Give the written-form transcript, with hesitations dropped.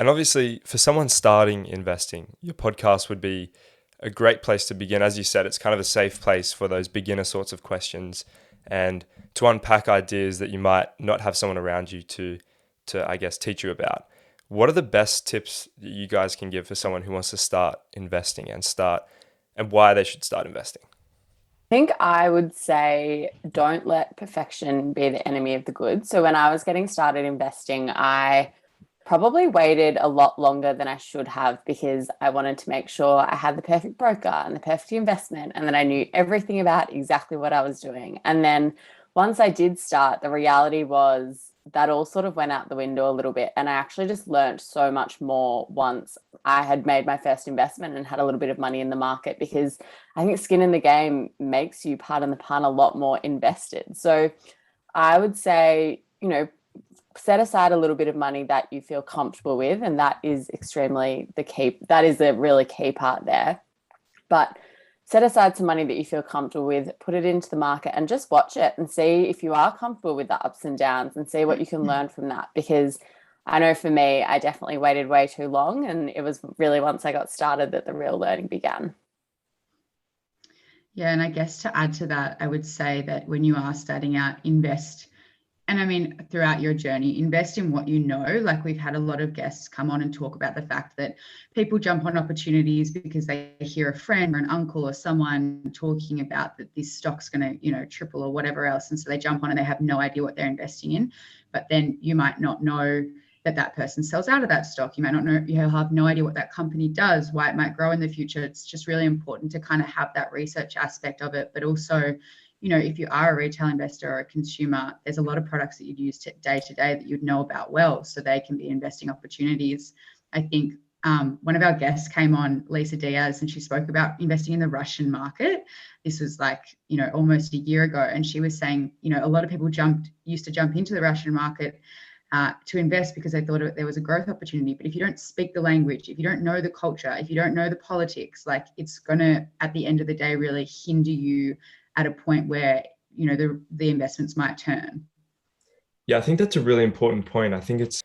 And obviously, for someone starting investing, your podcast would be a great place to begin. As you said, it's kind of a safe place for those beginner sorts of questions and to unpack ideas that you might not have someone around you to I guess, teach you about. What are the best tips that you guys can give for someone who wants to start investing and why they should start investing? Think I would say don't let perfection be the enemy of the good. So when I was getting started investing, I probably waited a lot longer than I should have because I wanted to make sure I had the perfect broker and the perfect investment and that I knew everything about exactly what I was doing. And then once I did start, the reality was that all sort of went out the window a little bit. And I actually just learned so much more once I had made my first investment and had a little bit of money in the market because I think skin in the game makes you, pardon the pun, a lot more invested. So I would say, set aside a little bit of money that you feel comfortable with. And that is extremely the key. That is a really key part there. But set aside some money that you feel comfortable with, put it into the market and just watch it and see if you are comfortable with the ups and downs and see what you can learn from that. Because I know for me, I definitely waited way too long. And it was really once I got started that the real learning began. Yeah, and I guess to add to that, I would say that when you are starting out, invest. And I mean, throughout your journey, invest in what you know. Like we've had a lot of guests come on and talk about the fact that people jump on opportunities because they hear a friend or an uncle or someone talking about that this stock's going to, triple or whatever else. And so they jump on and they have no idea what they're investing in. But then you might not know that person sells out of that stock. You might not know, you have no idea what that company does, why it might grow in the future. It's just really important to kind of have that research aspect of it, but also if you are a retail investor or a consumer, there's a lot of products that you'd use day to day that you'd know about well, so they can be investing opportunities. I think one of our guests came on, Lisa Diaz, and she spoke about investing in the Russian market. This was almost a year ago. And she was saying, a lot of people used to jump into the Russian market to invest because they thought there was a growth opportunity. But if you don't speak the language, if you don't know the culture, if you don't know the politics, it's going to, at the end of the day, really hinder you at a point where the investments might turn. Yeah, I think that's a really important point. I think it's